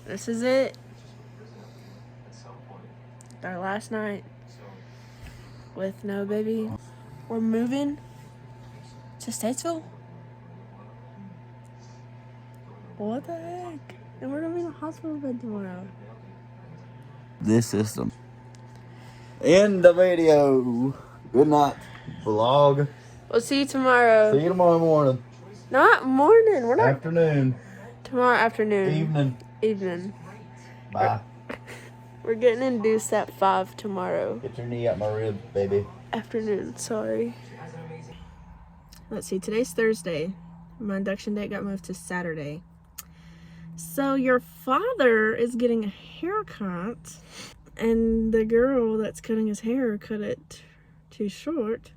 This is it. Our last night with no baby. We're moving to Statesville. What the heck? And we're gonna be in the hospital bed tomorrow. This system. End the video. Good night, vlog. We'll see you tomorrow. See you tomorrow morning. Not morning. We're not. Afternoon. Tomorrow afternoon. Evening. Bye. We're getting induced at 5 tomorrow. Get your knee out my rib, baby. Afternoon, sorry. Let's see, today's Thursday. My induction date got moved to Saturday. So your father is getting a haircut, and the girl that's cutting his hair cut it too short.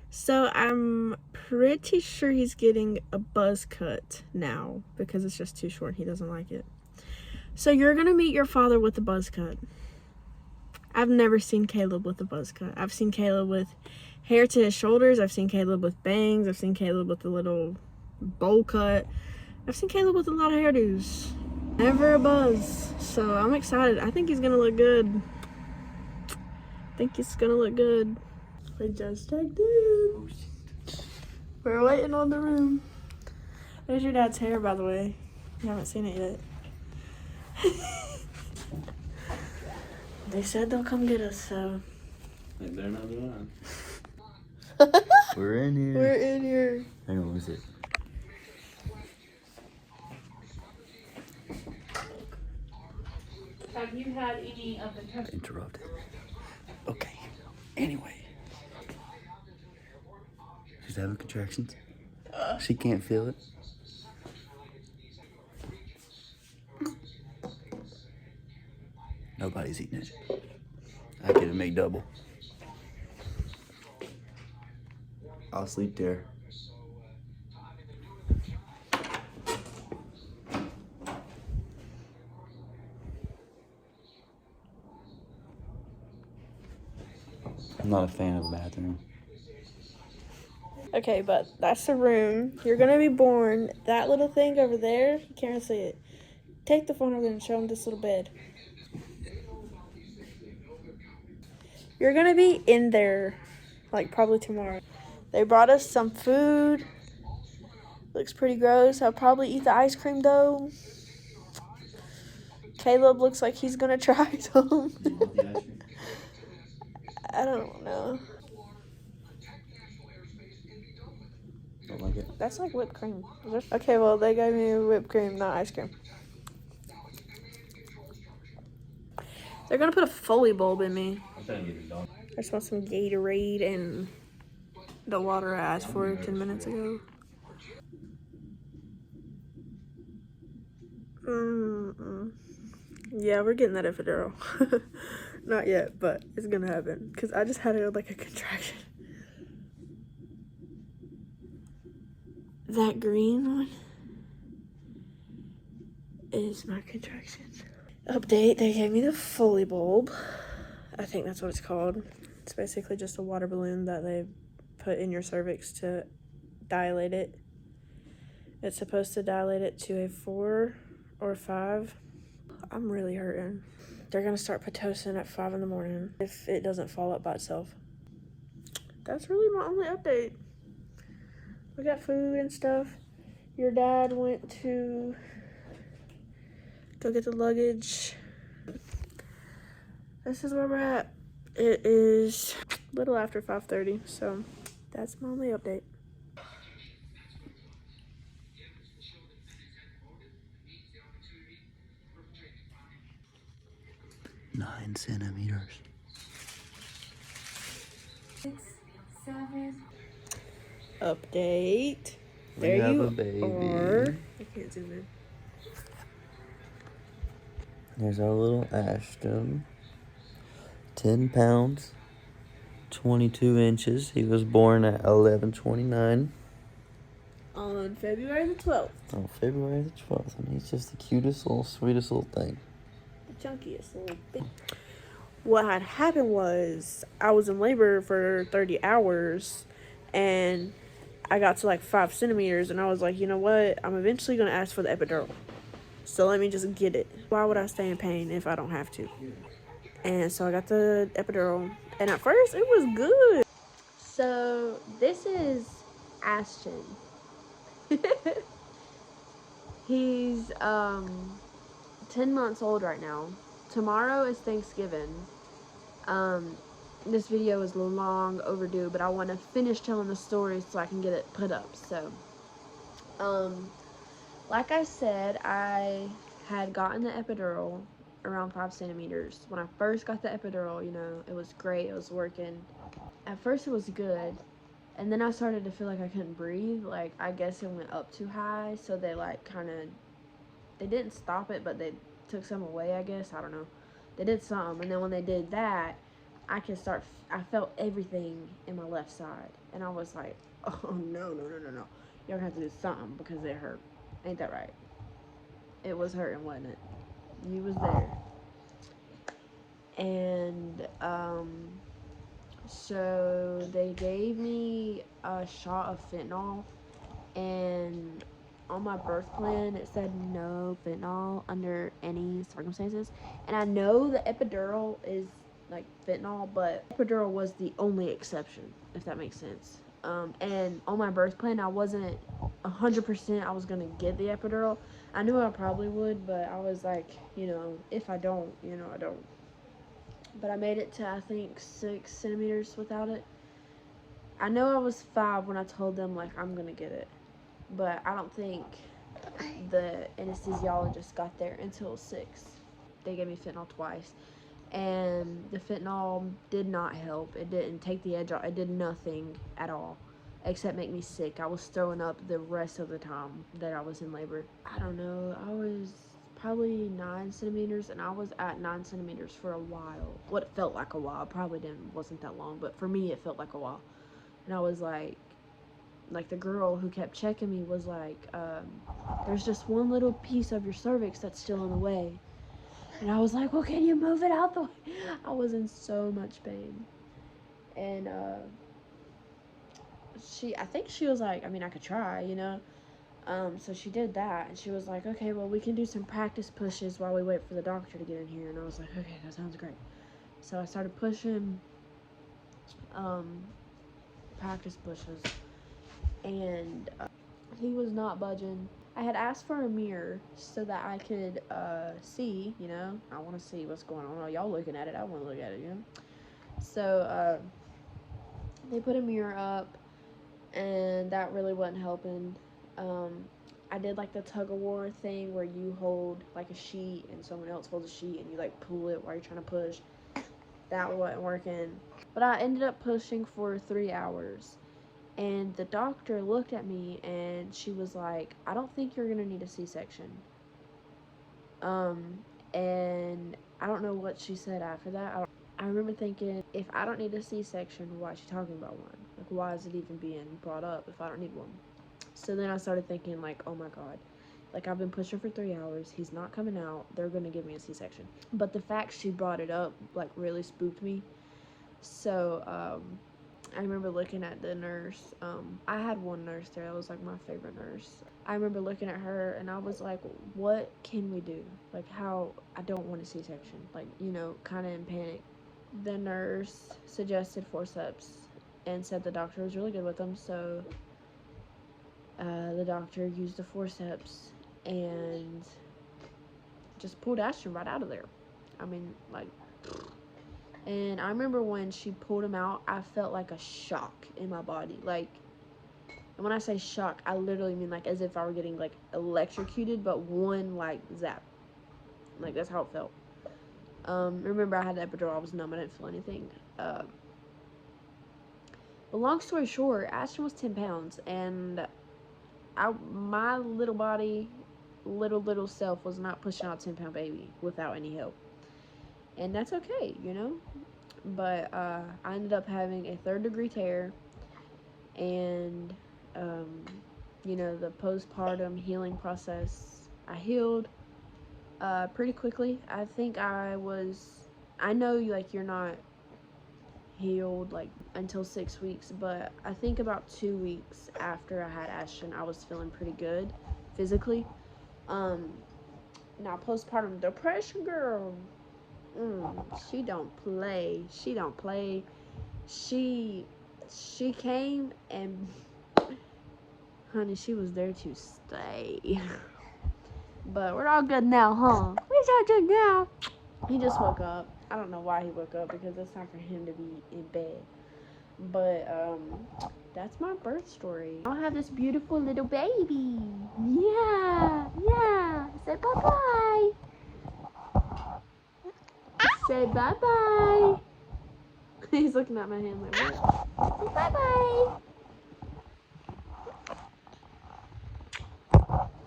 So I'm pretty sure he's getting a buzz cut now because it's just too short. He doesn't like it. So you're going to meet your father with a buzz cut. I've never seen Caleb with a buzz cut. I've seen Caleb with hair to his shoulders. I've seen Caleb with bangs. I've seen Caleb with a little bowl cut. I've seen Caleb with a lot of hairdos. Never a buzz. So I'm excited. I think he's going to look good. We just checked in. We're waiting on the room. There's your dad's hair, by the way. You haven't seen it yet. They said they'll come get us, so. They better not be lying. We're in here. We're in here. Hang on, let me see. Have you had any of the Interrupted. Okay. Anyway. She's having contractions. She can't feel it. Nobody's eating it. I get a McDouble. I'll sleep there. I'm not a fan of the bathroom. Okay, but that's the room. You're gonna be born. That little thing over there, you can't see it. Take the phone over there and show them this little bed. You're gonna be in there, like probably tomorrow. They brought us some food. Looks pretty gross. I'll probably eat the ice cream though. Caleb looks like he's gonna try some. I don't know. Don't like it. That's like whipped cream. Okay, well, they gave me whipped cream, not ice cream. They're gonna put a Foley bulb in me. I just want some Gatorade and the water I asked for 10 minutes ago. Yeah, we're getting that epidural. Not yet, but it's gonna happen. Because I just had like a contraction. That green one is my contractions. Update, they gave me the Foley bulb. I think that's what it's called. It's basically just a water balloon that they put in your cervix to dilate it. It's supposed to dilate it to a 4 or 5. I'm really hurting. They're gonna start Pitocin at 5 in the morning if it doesn't fall up by itself. That's really my only update. We got food and stuff. Your dad went to go get the luggage. This is where we're at. It is a little after 5:30, so that's my only update. Nine centimeters. 6, 7. Update. We There have you a baby. are. I can't zoom in. There's our little Ashton. 10 pounds, 22 inches. He was born at 11/29. On February the 12th. On February the 12th. And he's just the cutest little, sweetest little thing. The chunkiest little bit. What had happened was I was in labor for 30 hours and I got to like 5 centimeters and I was like, you know what? I'm eventually going to ask for the epidural. So let me just get it. Why would I stay in pain if I don't have to? And so I got the epidural. And at first, it was good. So this is Ashton. He's 10 months old right now. Tomorrow is Thanksgiving. This video is long overdue, but I want to finish telling the story so I can get it put up. So, like I said, I had gotten the epidural around 5 centimeters. When I first got the epidural, you know, it was great. It was working. At first, it was good. And then I started to feel like I couldn't breathe. Like, I guess it went up too high. So they, like, kind of, they didn't stop it, but they took some away, I guess. I don't know. They did some. And then when they did that, I felt everything in my left side. And I was like, oh, no. You're going to have to do something because it hurt. Ain't that right? It was hurting, wasn't it? You was there. And, so they gave me a shot of fentanyl. And on my birth plan, it said no fentanyl under any circumstances. And I know the epidural is like fentanyl, but epidural was the only exception, if that makes sense. And on my birth plan, I wasn't 100% I was going to get the epidural. I knew I probably would, but I was like, you know, if I don't, you know, I don't. But I made it to, I think, 6 centimeters without it. I know I was 5 when I told them, like, I'm going to get it. But I don't think the anesthesiologist got there until 6. They gave me fentanyl twice. And the fentanyl did not help. It didn't take the edge off. It did nothing at all except make me sick. I was throwing up the rest of the time that I was in labor. I don't know. I was probably 9 centimeters, and I was at 9 centimeters for a while. What felt like a while. Probably wasn't that long, but for me it felt like a while. And I was like the girl who kept checking me was like, there's just one little piece of your cervix that's still in the way. And I was like, well, can you move it out the way? I was in so much pain. And I think she was like, I mean, I could try, you know. So she did that, and she was like, okay, well, we can do some practice pushes while we wait for the doctor to get in here. And I was like, okay, that sounds great. So I started pushing, practice pushes, and he was not budging. I had asked for a mirror so that I could see, you know. I want to see what's going on. Y'all looking at it, I want to look at it, you know. So they put a mirror up, and that really wasn't helping. I did like the tug of war thing where you hold like a sheet and someone else holds a sheet and you like pull it while you're trying to push. That wasn't working. But I ended up pushing for 3 hours. And the doctor looked at me and she was like, I don't think you're going to need a C-section. And I don't know what she said after that. I remember thinking, if I don't need a C-section, why is she talking about one? Like, why is it even being brought up if I don't need one? So then I started thinking, like, oh my God. Like, I've been pushing for 3 hours. He's not coming out. They're going to give me a C-section. But the fact she brought it up, like, really spooked me. So, I remember looking at the nurse. I had one nurse there. That was, like, my favorite nurse. I remember looking at her, and I was like, what can we do? Like, how? I don't want a C-section. Like, you know, kind of in panic. The nurse suggested forceps and said the doctor was really good with them. So, the doctor used the forceps and just pulled Ashton right out of there. I mean, like... And I remember when she pulled him out, I felt like a shock in my body. Like, and when I say shock, I literally mean like as if I were getting like electrocuted, but one like zap. Like, that's how it felt. Remember, I had the epidural. I was numb. I didn't feel anything. But long story short, Ashton was 10 pounds, and my little body, little self was not pushing out a 10-pound baby without any help. And that's okay, you know? But I ended up having a 3rd-degree tear, and, you know, the postpartum healing process, I healed pretty quickly. I think I know, like, you're not healed, like, until 6 weeks, but I think about 2 weeks after I had Ashton, I was feeling pretty good physically. Now, postpartum depression, girl. She don't play. She don't play. She came and, honey, she was there to stay. But we're all good now, huh? We're all good now. He just woke up. I don't know why he woke up, because it's time for him to be in bed. But that's my birth story. I'll have this beautiful little baby. Yeah. Say bye-bye. Say bye-bye. He's looking at my hand like, what? Say bye-bye.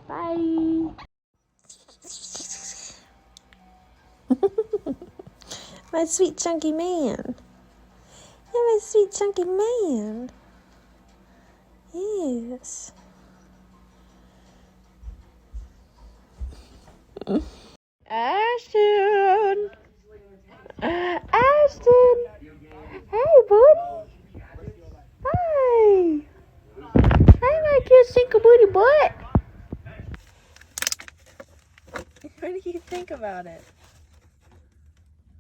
Bye. My sweet chunky man. You're my sweet chunky man. Yes. Ashton. Ashton. Hey, buddy. Hi. Hi, my cute stinker booty butt. What do you think about it?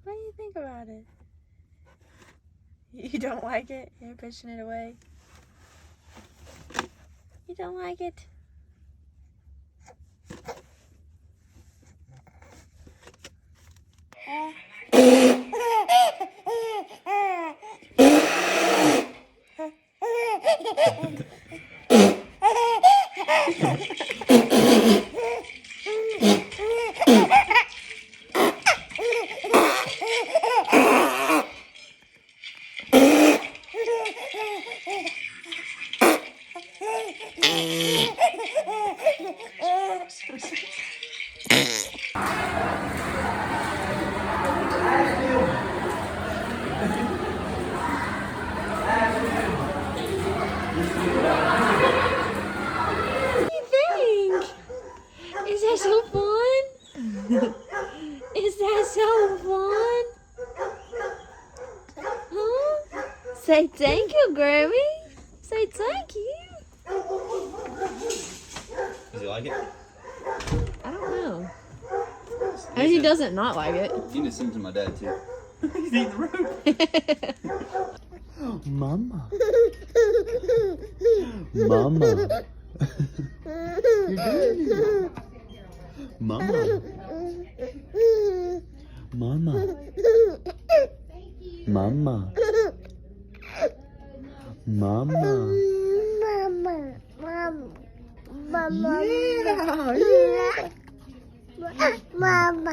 What do you think about it? You don't like it? You're pushing it away? You don't like it? So fun? Is that so fun? Huh? Say thank you, Grammy. Say thank you. Does he like it? I don't know. I mean, he doesn't not like it. You need to send it to my dad too. He's eating the rope. Mama. Mama. You're doing it. Mama. Mama. Mama. Mama. Mama. Yeah. Mama.